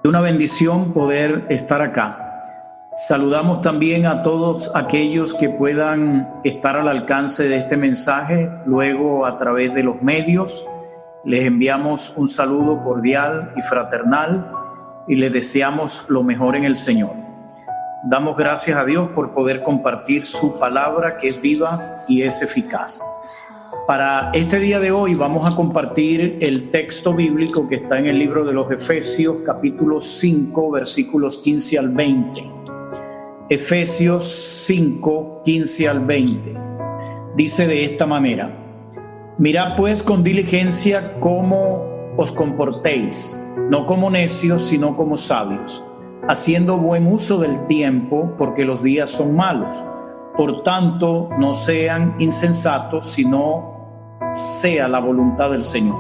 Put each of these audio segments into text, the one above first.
Una bendición poder estar acá. Saludamos también a todos aquellos que puedan estar al alcance de este mensaje, luego a través de los medios. Les enviamos un saludo cordial y fraternal y les deseamos lo mejor en el Señor. Damos gracias a Dios por poder compartir su palabra, que es viva y es eficaz. Para este día de hoy vamos a compartir el texto bíblico que está en el libro de los Efesios, capítulo 5, versículos 15 al 20. Efesios 5, 15 al 20. Dice de esta manera: Mirad pues con diligencia cómo os comportéis, no como necios, sino como sabios, haciendo buen uso del tiempo, porque los días son malos. Por tanto, no sean insensatos, sino sea la voluntad del Señor.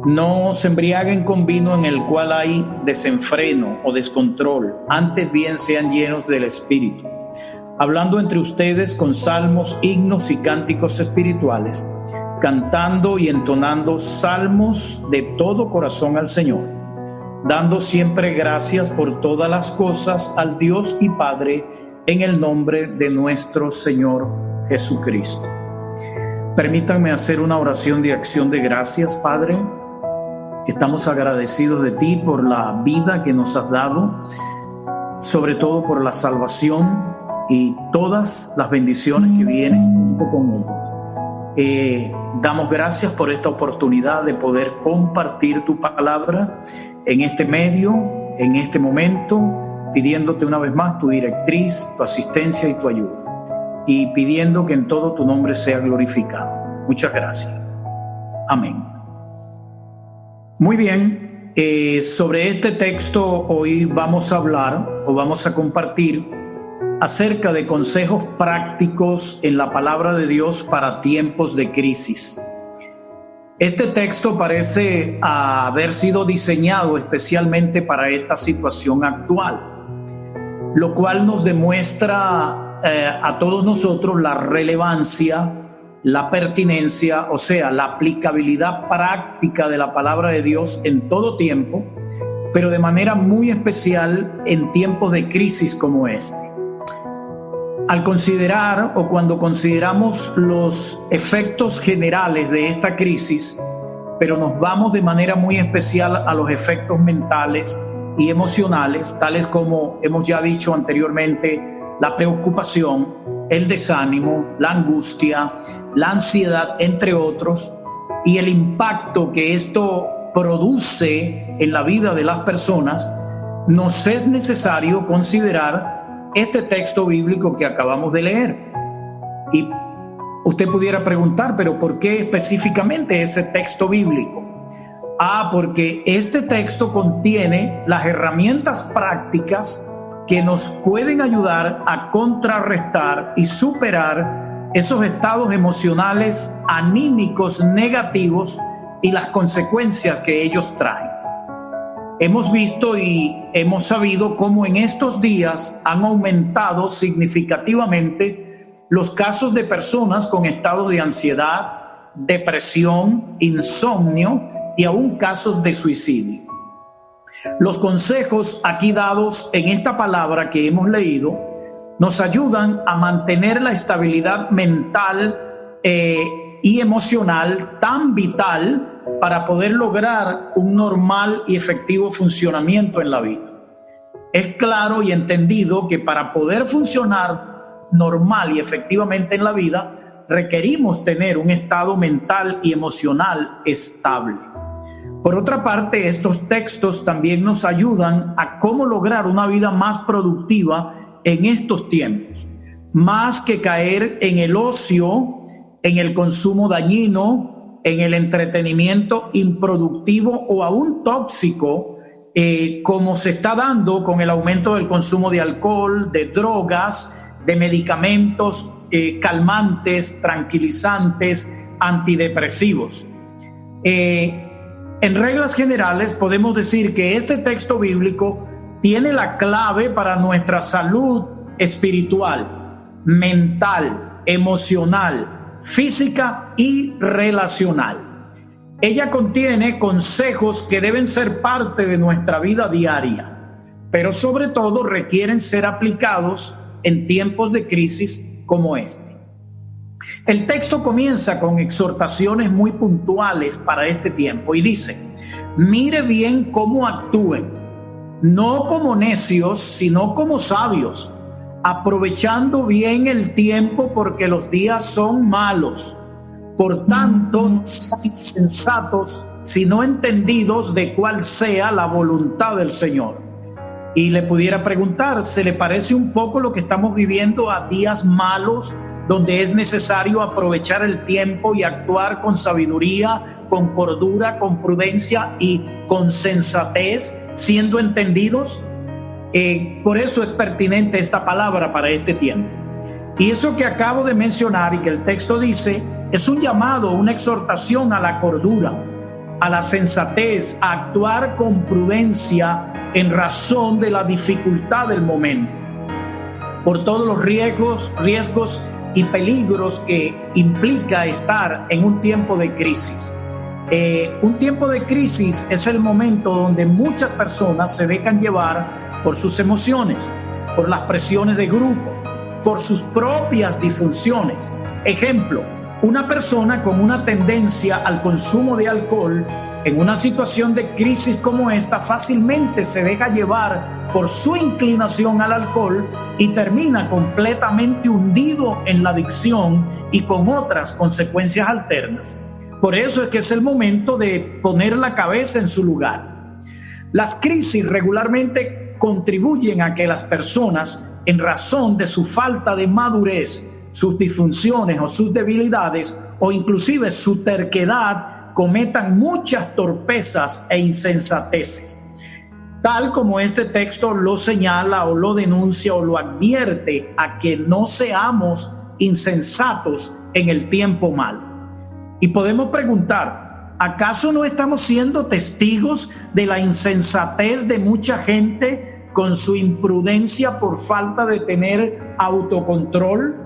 No se embriaguen con vino en el cual hay desenfreno o descontrol, antes bien sean llenos del Espíritu, hablando entre ustedes con salmos, himnos y cánticos espirituales, cantando y entonando salmos de todo corazón al Señor, dando siempre gracias por todas las cosas al Dios y Padre, en el nombre de nuestro Señor Jesucristo. Permítanme hacer una oración de acción de gracias, Padre. Estamos agradecidos de ti por la vida que nos has dado, sobre todo por la salvación y todas las bendiciones que vienen junto con ellas. Damos gracias por esta oportunidad de poder compartir tu palabra en este medio, en este momento, pidiéndote una vez más tu directriz, tu asistencia y tu ayuda, y pidiendo que en todo tu nombre sea glorificado. Muchas gracias. Amén. Muy bien, sobre este texto hoy vamos a hablar o vamos a compartir acerca de consejos prácticos en la palabra de Dios para tiempos de crisis. Este texto parece haber sido diseñado especialmente para esta situación actual, lo cual nos demuestra a todos nosotros la relevancia, la pertinencia, o sea, la aplicabilidad práctica de la palabra de Dios en todo tiempo, pero de manera muy especial en tiempos de crisis como este. Al considerar o cuando consideramos los efectos generales de esta crisis, pero nos vamos de manera muy especial a los efectos mentales y emocionales, tales como hemos ya dicho anteriormente, la preocupación, el desánimo, la angustia, la ansiedad, entre otros, y el impacto que esto produce en la vida de las personas, nos es necesario considerar este texto bíblico que acabamos de leer. Y usted pudiera preguntar, ¿pero por qué específicamente ese texto bíblico? Porque este texto contiene las herramientas prácticas que nos pueden ayudar a contrarrestar y superar esos estados emocionales anímicos negativos y las consecuencias que ellos traen. Hemos visto y hemos sabido cómo en estos días han aumentado significativamente los casos de personas con estados de ansiedad, depresión, insomnio y aún casos de suicidio. Los consejos aquí dados en esta palabra que hemos leído nos ayudan a mantener la estabilidad mental y emocional tan vital para poder lograr un normal y efectivo funcionamiento en la vida. Es claro y entendido que para poder funcionar normal y efectivamente en la vida requerimos tener un estado mental y emocional estable. Por otra parte, estos textos también nos ayudan a cómo lograr una vida más productiva en estos tiempos, más que caer en el ocio, en el consumo dañino, en el entretenimiento improductivo o aún tóxico, como se está dando con el aumento del consumo de alcohol, de drogas, de medicamentos calmantes, tranquilizantes, antidepresivos. En reglas generales podemos decir que este texto bíblico tiene la clave para nuestra salud espiritual, mental, emocional, física y relacional. Ella contiene consejos que deben ser parte de nuestra vida diaria, pero sobre todo requieren ser aplicados en tiempos de crisis como este. El texto comienza con exhortaciones muy puntuales para este tiempo y dice: mire bien cómo actúen, no como necios, sino como sabios, aprovechando bien el tiempo porque los días son malos. Por tanto, no sean insensatos, sino entendidos de cuál sea la voluntad del Señor. Y le pudiera preguntar, ¿se le parece un poco lo que estamos viviendo a días malos, donde es necesario aprovechar el tiempo y actuar con sabiduría, con cordura, con prudencia y con sensatez, siendo entendidos? Por eso es pertinente esta palabra para este tiempo. Y eso que acabo de mencionar y que el texto dice, es un llamado, una exhortación a la cordura, a la sensatez, a actuar con prudencia en razón de la dificultad del momento, por todos los riesgos y peligros que implica estar en un tiempo de crisis. Un tiempo de crisis es el momento donde muchas personas se dejan llevar por sus emociones, por las presiones de grupo, por sus propias disfunciones. Ejemplo, una persona con una tendencia al consumo de alcohol en una situación de crisis como esta fácilmente se deja llevar por su inclinación al alcohol y termina completamente hundido en la adicción y con otras consecuencias alternas. Por eso es que es el momento de poner la cabeza en su lugar. Las crisis regularmente contribuyen a que las personas, en razón de su falta de madurez, sus disfunciones o sus debilidades, o inclusive su terquedad, cometan muchas torpezas e insensateces, tal como este texto lo señala o lo denuncia o lo advierte, a que no seamos insensatos en el tiempo malo. Y podemos preguntar, ¿acaso no estamos siendo testigos de la insensatez de mucha gente con su imprudencia por falta de tener autocontrol?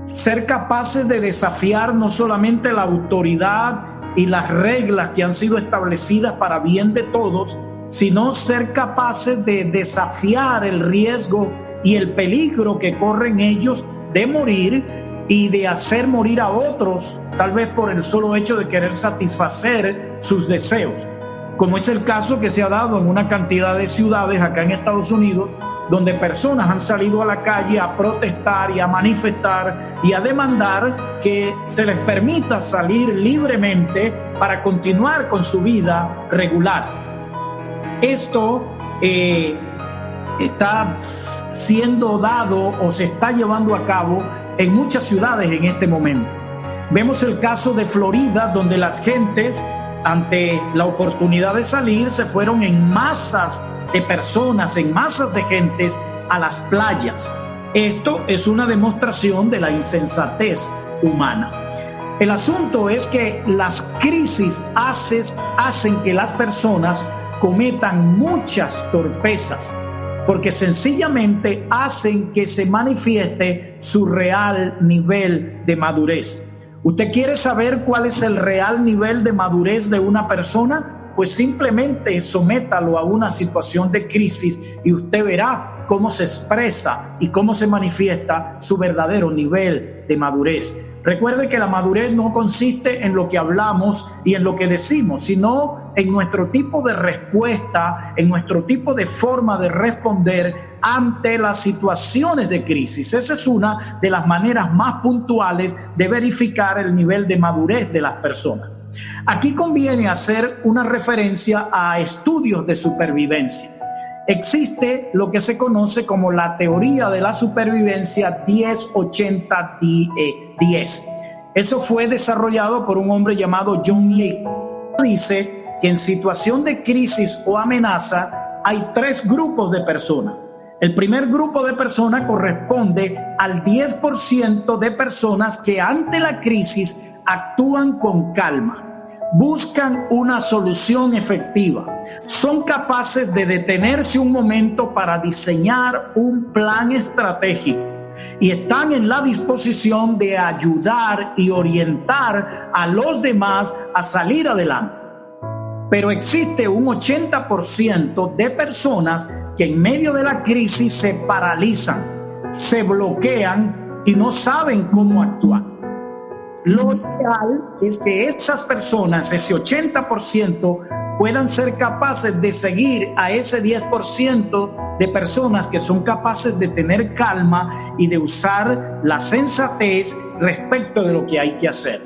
Ser capaces de desafiar no solamente la autoridad y las reglas que han sido establecidas para bien de todos, sino ser capaces de desafiar el riesgo y el peligro que corren ellos de morir y de hacer morir a otros, tal vez por el solo hecho de querer satisfacer sus deseos, como es el caso que se ha dado en una cantidad de ciudades acá en Estados Unidos, donde personas han salido a la calle a protestar y a manifestar y a demandar que se les permita salir libremente para continuar con su vida regular. Esto está siendo dado o se está llevando a cabo en muchas ciudades en este momento. Vemos el caso de Florida, donde las gentes, ante la oportunidad de salir, se fueron en masas de personas, en masas de gentes a las playas. Esto es una demostración de la insensatez humana. El asunto es que las crisis hacen que las personas cometan muchas torpezas, porque sencillamente hacen que se manifieste su real nivel de madurez. ¿Usted quiere saber cuál es el real nivel de madurez de una persona? Pues simplemente sométalo a una situación de crisis y usted verá cómo se expresa y cómo se manifiesta su verdadero nivel de madurez. Recuerde que la madurez no consiste en lo que hablamos y en lo que decimos, sino en nuestro tipo de respuesta, en nuestro tipo de forma de responder ante las situaciones de crisis. Esa es una de las maneras más puntuales de verificar el nivel de madurez de las personas. Aquí conviene hacer una referencia a estudios de supervivencia. Existe lo que se conoce como la teoría de la supervivencia 10-80-10. Eso fue desarrollado por un hombre llamado John Leake. Dice que en situación de crisis o amenaza hay 3 grupos de personas. El primer grupo de personas corresponde al 10% de personas que ante la crisis actúan con calma. Buscan una solución efectiva. Son capaces de detenerse un momento para diseñar un plan estratégico. y están en la disposición de ayudar y orientar a los demás a salir adelante. Pero existe un 80% de personas que en medio de la crisis se paralizan, se bloquean y no saben cómo actuar. Lo ideal es que esas personas, ese 80%, puedan ser capaces de seguir a ese 10% de personas que son capaces de tener calma y de usar la sensatez respecto de lo que hay que hacer.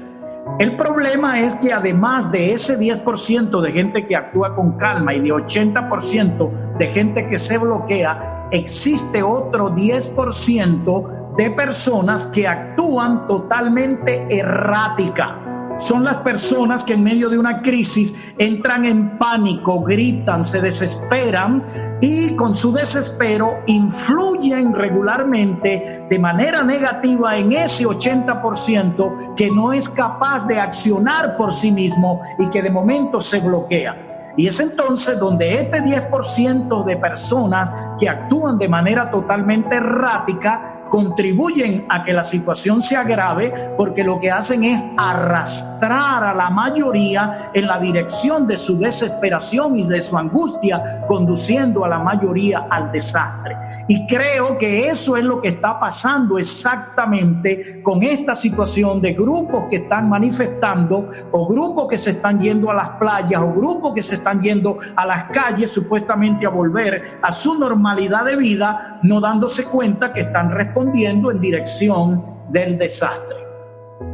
El problema es que además de ese 10% de gente que actúa con calma y de 80% de gente que se bloquea, existe otro 10% de personas que actúan totalmente errática. Son las personas que en medio de una crisis entran en pánico, gritan, se desesperan y con su desespero influyen regularmente de manera negativa en ese 80% que no es capaz de accionar por sí mismo y que de momento se bloquea. Y es entonces donde este 10% de personas que actúan de manera totalmente errática contribuyen a que la situación se agrave, porque lo que hacen es arrastrar a la mayoría en la dirección de su desesperación y de su angustia, conduciendo a la mayoría al desastre. Y creo que eso es lo que está pasando exactamente con esta situación de grupos que están manifestando, o grupos que se están yendo a las playas, o grupos que se están yendo a las calles supuestamente a volver a su normalidad de vida, no dándose cuenta que están respondiendo en dirección del desastre.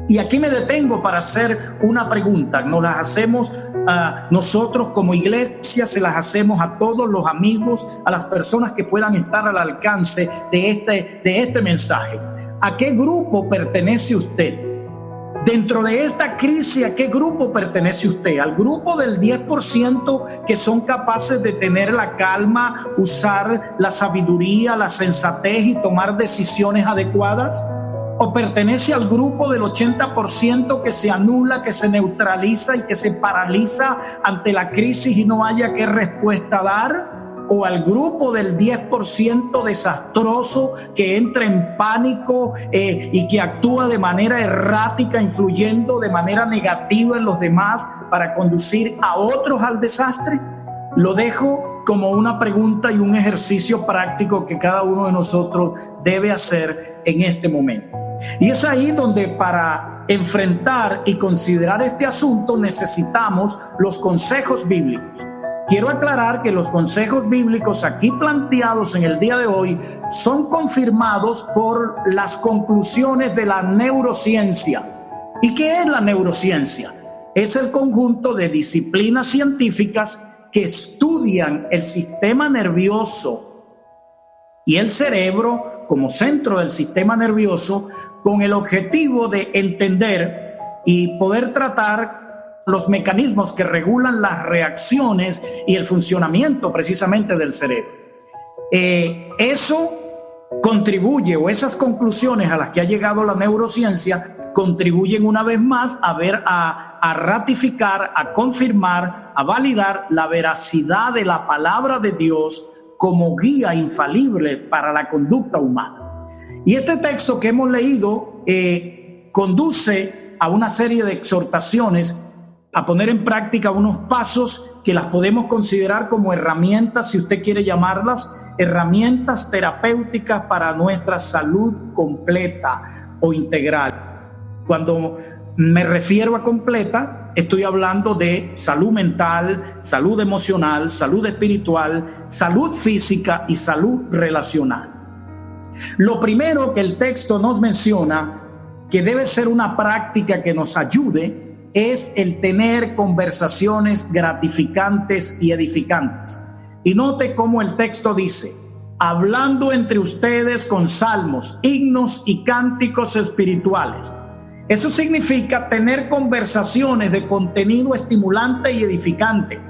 Y aquí me detengo para hacer una pregunta. Nos las hacemos nosotros como iglesia, se las hacemos a todos los amigos, a las personas que puedan estar al alcance de este mensaje. ¿A qué grupo pertenece usted? Dentro de esta crisis, ¿a qué grupo pertenece usted? ¿Al grupo del 10% que son capaces de tener la calma, usar la sabiduría, la sensatez y tomar decisiones adecuadas? ¿O pertenece al grupo del 80% que se anula, que se neutraliza y que se paraliza ante la crisis y no haya qué respuesta dar? ¿O al grupo del 10% desastroso que entra en pánico y que actúa de manera errática, influyendo de manera negativa en los demás para conducir a otros al desastre? Lo dejo como una pregunta y un ejercicio práctico que cada uno de nosotros debe hacer en este momento. Y es ahí donde para enfrentar y considerar este asunto necesitamos los consejos bíblicos. Quiero aclarar que los consejos bíblicos aquí planteados en el día de hoy son confirmados por las conclusiones de la neurociencia. ¿Y qué es la neurociencia? Es el conjunto de disciplinas científicas que estudian el sistema nervioso y el cerebro como centro del sistema nervioso con el objetivo de entender y poder tratar los mecanismos que regulan las reacciones y el funcionamiento precisamente del cerebro. Eso contribuye, o esas conclusiones a las que ha llegado la neurociencia, contribuyen una vez más a ratificar, a confirmar, a validar la veracidad de la palabra de Dios como guía infalible para la conducta humana. Y este texto que hemos leído conduce a una serie de exhortaciones a poner en práctica unos pasos que las podemos considerar como herramientas, si usted quiere llamarlas, herramientas terapéuticas para nuestra salud completa o integral. Cuando me refiero a completa, estoy hablando de salud mental, salud emocional, salud espiritual, salud física y salud relacional. Lo primero que el texto nos menciona, que debe ser una práctica que nos ayude, es el tener conversaciones gratificantes y edificantes. Y note cómo el texto dice: hablando entre ustedes con salmos, himnos y cánticos espirituales. Eso significa tener conversaciones de contenido estimulante y edificante,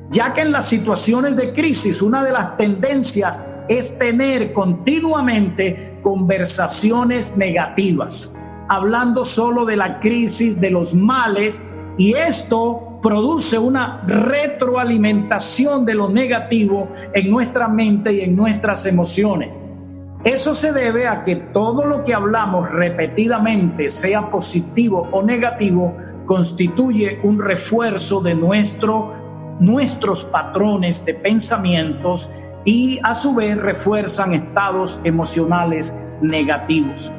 ya que en las situaciones de crisis una de las tendencias es tener continuamente conversaciones negativas, hablando solo de la crisis, de los males, y esto produce una retroalimentación de lo negativo en nuestra mente y en nuestras emociones. Eso se debe a que todo lo que hablamos repetidamente, sea positivo o negativo, constituye un refuerzo de nuestros patrones de pensamientos y a su vez refuerzan estados emocionales negativos.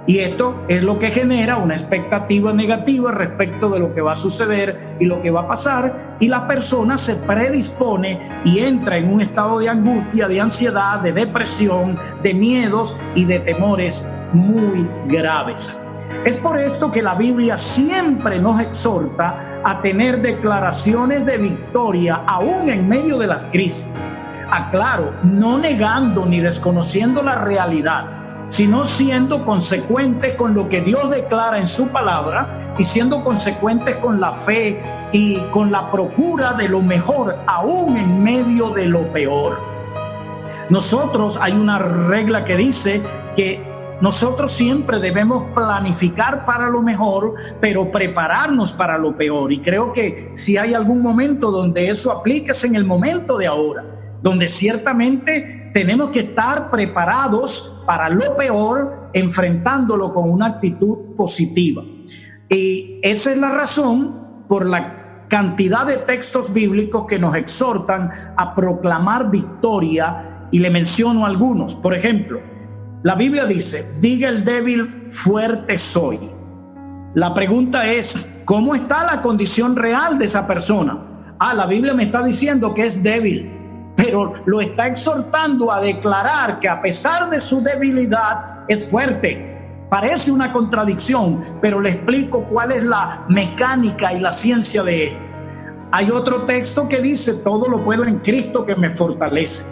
Y esto es lo que genera una expectativa negativa respecto de lo que va a suceder y lo que va a pasar, y la persona se predispone y entra en un estado de angustia, de ansiedad, de depresión, de miedos y de temores muy graves. Es por esto que la Biblia siempre nos exhorta a tener declaraciones de victoria aún en medio de las crisis. Aclaro, no negando ni desconociendo la realidad, sino siendo consecuentes con lo que Dios declara en su palabra y siendo consecuentes con la fe y con la procura de lo mejor, aún en medio de lo peor. Nosotros, hay una regla que dice que nosotros siempre debemos planificar para lo mejor, pero prepararnos para lo peor. Y creo que si hay algún momento donde eso aplica es en el momento de ahora, donde ciertamente tenemos que estar preparados para lo peor, enfrentándolo con una actitud positiva. Y esa es la razón por la cantidad de textos bíblicos que nos exhortan a proclamar victoria, y le menciono algunos. Por ejemplo, la Biblia dice: diga el débil, fuerte soy. La pregunta es, ¿cómo está la condición real de esa persona? La Biblia me está diciendo que es débil, pero lo está exhortando a declarar que a pesar de su debilidad es fuerte. Parece una contradicción, pero le explico cuál es la mecánica y la ciencia de esto. Hay otro texto que dice: todo lo puedo en Cristo que me fortalece.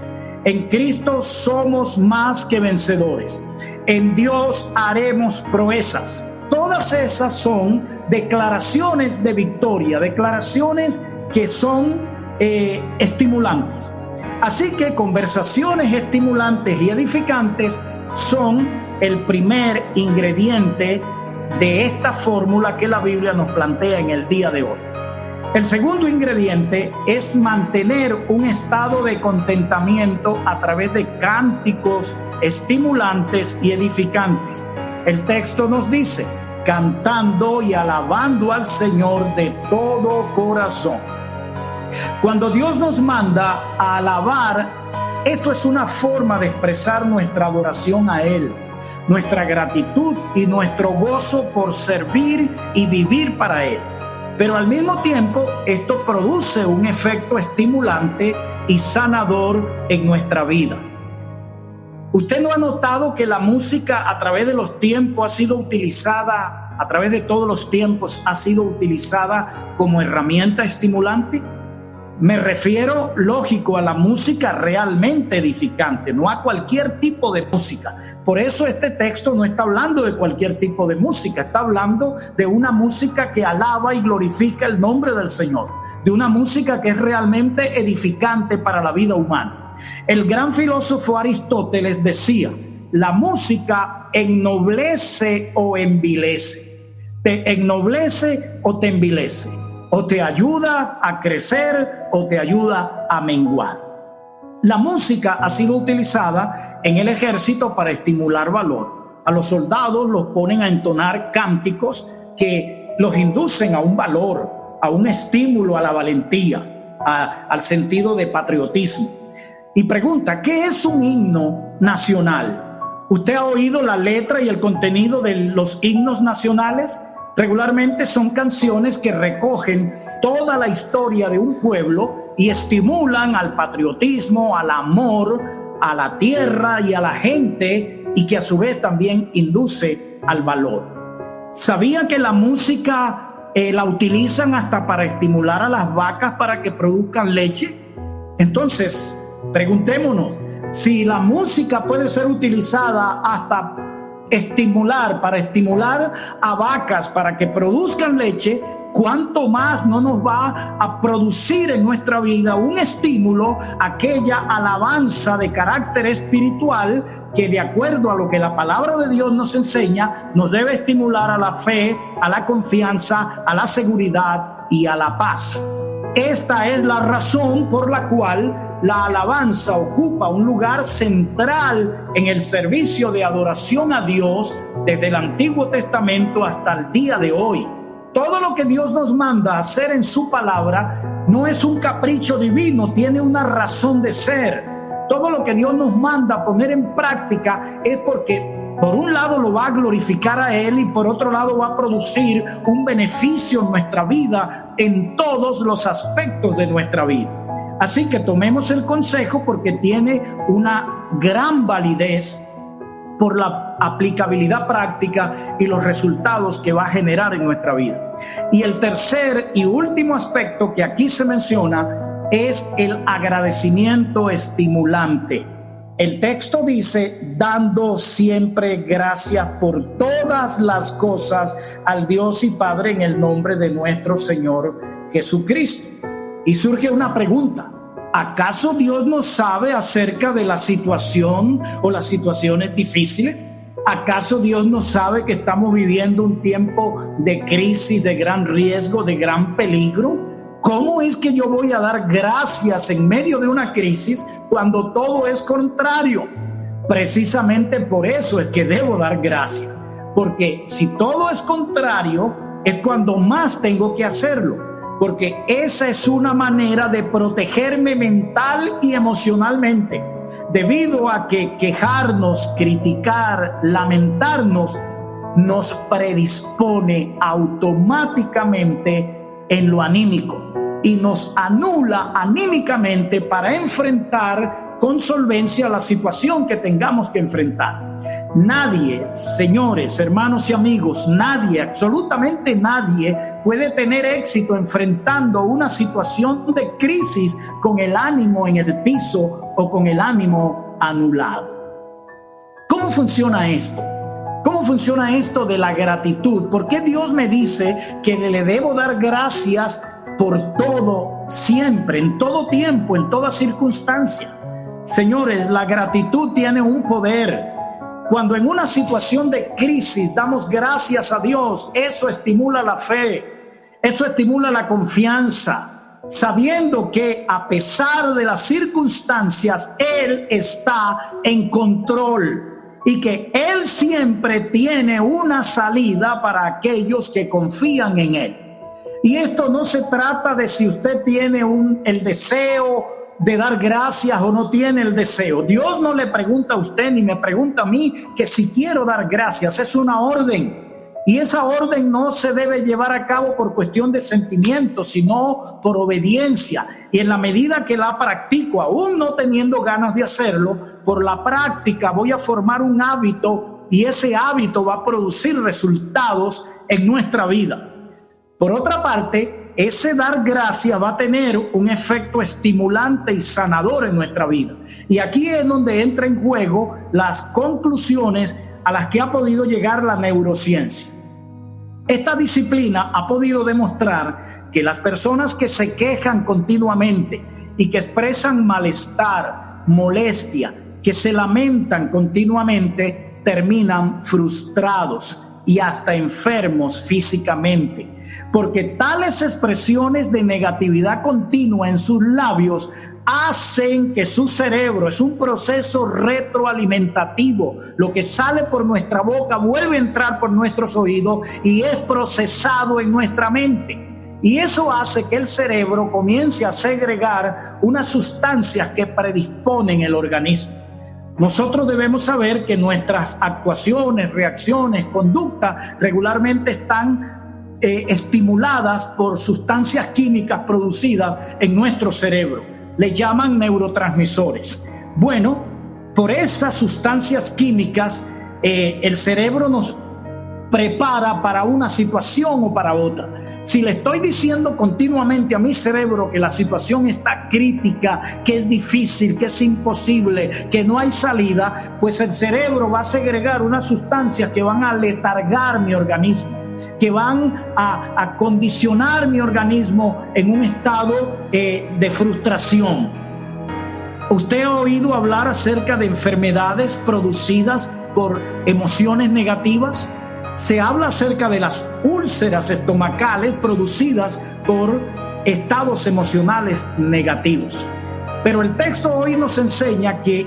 En Cristo somos más que vencedores. En Dios haremos proezas. Todas esas son declaraciones de victoria, declaraciones que son estimulantes. Así que conversaciones estimulantes y edificantes son el primer ingrediente de esta fórmula que la Biblia nos plantea en el día de hoy. El segundo ingrediente es mantener un estado de contentamiento a través de cánticos estimulantes y edificantes. El texto nos dice: cantando y alabando al Señor de todo corazón. Cuando Dios nos manda a alabar, esto es una forma de expresar nuestra adoración a Él, nuestra gratitud y nuestro gozo por servir y vivir para Él. Pero al mismo tiempo, esto produce un efecto estimulante y sanador en nuestra vida. ¿Usted no ha notado que la música a través de los tiempos ha sido utilizada, a través de todos los tiempos, ha sido utilizada como herramienta estimulante? Me refiero, lógico, a la música realmente edificante, no a cualquier tipo de música. Por eso este texto no está hablando de cualquier tipo de música, está hablando de una música que alaba y glorifica el nombre del Señor, de una música que es realmente edificante para la vida humana. El gran filósofo Aristóteles decía: la música ennoblece o envilece, te ennoblece o te envilece. O te ayuda a crecer o te ayuda a menguar. La música ha sido utilizada en el ejército para estimular valor. A los soldados los ponen a entonar cánticos que los inducen a un valor, a un estímulo a la valentía, al sentido de patriotismo. Y pregunta: ¿qué es un himno nacional? ¿Usted ha oído la letra y el contenido de los himnos nacionales? Regularmente son canciones que recogen toda la historia de un pueblo y estimulan al patriotismo, al amor, a la tierra y a la gente, y que a su vez también induce al valor. ¿Sabía que la música la utilizan hasta para estimular a las vacas para que produzcan leche? Entonces, preguntémonos, si la música puede ser utilizada hasta para estimular a vacas para que produzcan leche, ¿cuánto más no nos va a producir en nuestra vida un estímulo, aquella alabanza de carácter espiritual que, de acuerdo a lo que la palabra de Dios nos enseña, nos debe estimular a la fe, a la confianza, a la seguridad y a la paz? Esta es la razón por la cual la alabanza ocupa un lugar central en el servicio de adoración a Dios desde el Antiguo Testamento hasta el día de hoy. Todo lo que Dios nos manda a hacer en su palabra no es un capricho divino, tiene una razón de ser. Todo lo que Dios nos manda a poner en práctica es porque por un lado lo va a glorificar a Él y por otro lado va a producir un beneficio en nuestra vida, en todos los aspectos de nuestra vida. Así que tomemos el consejo porque tiene una gran validez por la aplicabilidad práctica y los resultados que va a generar en nuestra vida. Y el tercer y último aspecto que aquí se menciona es el agradecimiento estimulante. El texto dice, dando siempre gracias por todas las cosas al Dios y Padre en el nombre de nuestro Señor Jesucristo. Y surge una pregunta. ¿Acaso Dios no sabe acerca de la situación o las situaciones difíciles? ¿Acaso Dios no sabe que estamos viviendo un tiempo de crisis, de gran riesgo, de gran peligro? ¿Cómo es que yo voy a dar gracias en medio de una crisis cuando todo es contrario? Precisamente por eso es que debo dar gracias, porque si todo es contrario, es cuando más tengo que hacerlo, porque esa es una manera de protegerme mental y emocionalmente, debido a que quejarnos, criticar, lamentarnos, nos predispone automáticamente en lo anímico y nos anula anímicamente para enfrentar con solvencia la situación que tengamos que enfrentar. Nadie, señores, hermanos y amigos, nadie, absolutamente nadie puede tener éxito enfrentando una situación de crisis con el ánimo en el piso o con el ánimo anulado. ¿Cómo funciona esto? ¿Cómo funciona esto de la gratitud? ¿Por qué Dios me dice que le debo dar gracias por todo, siempre, en todo tiempo, en toda circunstancia? Señores, la gratitud tiene un poder. Cuando en una situación de crisis damos gracias a Dios, eso estimula la fe, eso estimula la confianza, sabiendo que a pesar de las circunstancias, Él está en control. Y que Él siempre tiene una salida para aquellos que confían en Él. Y esto no se trata de si usted tiene el deseo de dar gracias o no tiene el deseo. Dios no le pregunta a usted ni me pregunta a mí que si quiero dar gracias. Es una orden. Y esa orden no se debe llevar a cabo por cuestión de sentimiento, sino por obediencia. Y en la medida que la practico, aún no teniendo ganas de hacerlo, por la práctica voy a formar un hábito y ese hábito va a producir resultados en nuestra vida. Por otra parte, ese dar gracias va a tener un efecto estimulante y sanador en nuestra vida. Y aquí es donde entra en juego las conclusiones a las que ha podido llegar la neurociencia. Esta disciplina ha podido demostrar que las personas que se quejan continuamente y que expresan malestar, molestia, que se lamentan continuamente, terminan frustrados y hasta enfermos físicamente, porque tales expresiones de negatividad continua en sus labios hacen que su cerebro, es un proceso retroalimentativo, lo que sale por nuestra boca vuelve a entrar por nuestros oídos y es procesado en nuestra mente. Y eso hace que el cerebro comience a segregar unas sustancias que predisponen el organismo. Nosotros debemos saber que nuestras actuaciones, reacciones, conductas regularmente están estimuladas por sustancias químicas producidas en nuestro cerebro. Le llaman neurotransmisores. Bueno, por esas sustancias químicas el cerebro nos prepara para una situación o para otra. Si le estoy diciendo continuamente a mi cerebro que la situación está crítica, que es difícil, que es imposible, que no hay salida, pues el cerebro va a segregar unas sustancias que van a letargar mi organismo, que van a condicionar mi organismo en un estado de frustración. ¿Usted ha oído hablar acerca de enfermedades producidas por emociones negativas? Se habla acerca de las úlceras estomacales producidas por estados emocionales negativos. Pero el texto hoy nos enseña que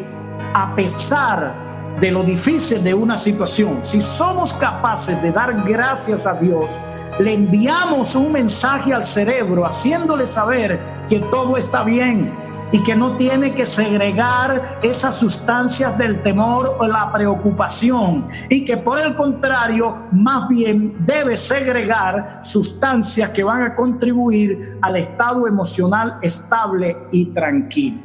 a pesar de lo difícil de una situación, si somos capaces de dar gracias a Dios, le enviamos un mensaje al cerebro haciéndole saber que todo está bien y que no tiene que segregar esas sustancias del temor o la preocupación, y que por el contrario, más bien debe segregar sustancias que van a contribuir al estado emocional estable y tranquilo.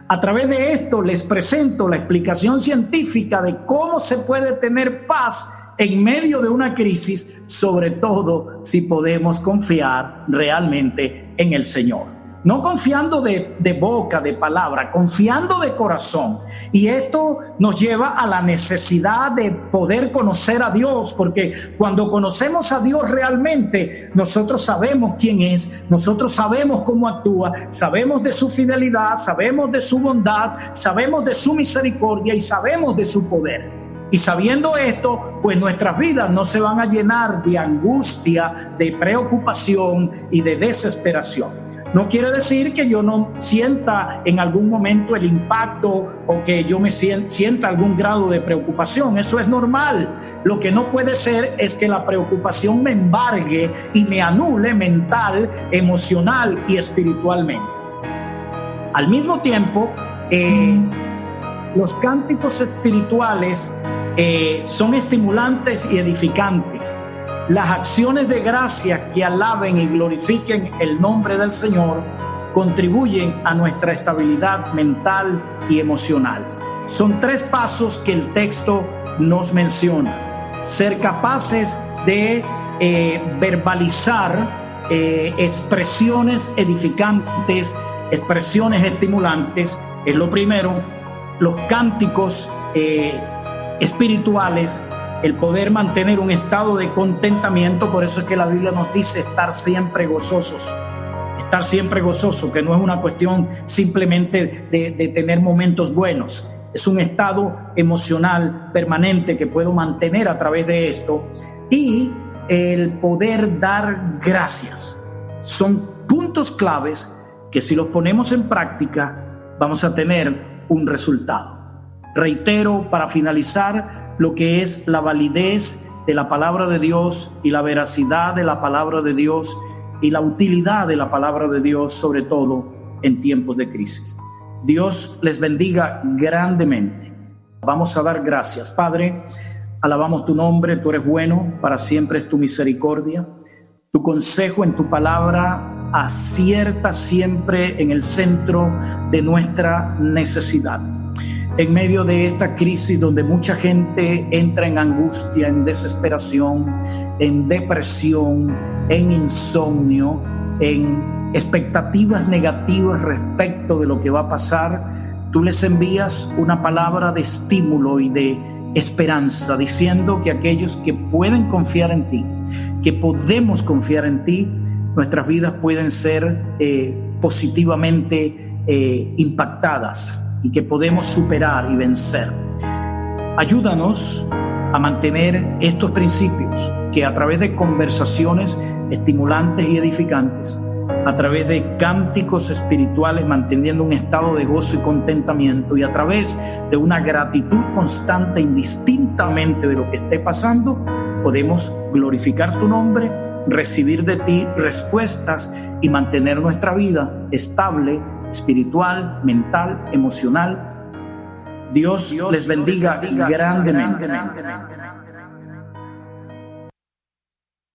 A través de esto les presento la explicación científica de cómo se puede tener paz en medio de una crisis, sobre todo si podemos confiar realmente en el Señor. No confiando de boca, de palabra, confiando de corazón. Y esto nos lleva a la necesidad de poder conocer a Dios, porque cuando conocemos a Dios realmente, nosotros sabemos quién es, nosotros sabemos cómo actúa, sabemos de su fidelidad, sabemos de su bondad, sabemos de su misericordia y sabemos de su poder. Y sabiendo esto, pues nuestras vidas no se van a llenar de angustia, de preocupación y de desesperación. No quiere decir que yo no sienta en algún momento el impacto o que yo me sienta algún grado de preocupación. Eso es normal. Lo que no puede ser es que la preocupación me embargue y me anule mental, emocional y espiritualmente. Al mismo tiempo, los cánticos espirituales son estimulantes y edificantes. Las acciones de gracia que alaben y glorifiquen el nombre del Señor contribuyen a nuestra estabilidad mental y emocional. Son 3 pasos que el texto nos menciona. Ser capaces de verbalizar expresiones edificantes, expresiones estimulantes, es lo primero. Los cánticos espirituales, el poder mantener un estado de contentamiento. Por eso es que la Biblia nos dice estar siempre gozosos, que no es una cuestión simplemente de tener momentos buenos, es un estado emocional permanente que puedo mantener a través de esto. Y el poder dar gracias son puntos claves que, si los ponemos en práctica, vamos a tener un resultado. Reitero para finalizar lo que es la validez de la palabra de Dios y la veracidad de la palabra de Dios y la utilidad de la palabra de Dios, sobre todo en tiempos de crisis. Dios les bendiga grandemente. Vamos a dar gracias. Padre, alabamos tu nombre, tú eres bueno, para siempre es tu misericordia. Tu consejo en tu palabra acierta siempre en el centro de nuestra necesidad. En medio de esta crisis donde mucha gente entra en angustia, en desesperación, en depresión, en insomnio, en expectativas negativas respecto de lo que va a pasar, tú les envías una palabra de estímulo y de esperanza, diciendo que aquellos que pueden confiar en ti, que podemos confiar en ti, nuestras vidas pueden ser positivamente impactadas y que podemos superar y vencer. Ayúdanos a mantener estos principios que, a través de conversaciones estimulantes y edificantes, a través de cánticos espirituales manteniendo un estado de gozo y contentamiento, y a través de una gratitud constante indistintamente de lo que esté pasando, podemos glorificar tu nombre, recibir de ti respuestas y mantener nuestra vida estable, espiritual, mental, emocional. Dios les bendiga grandemente.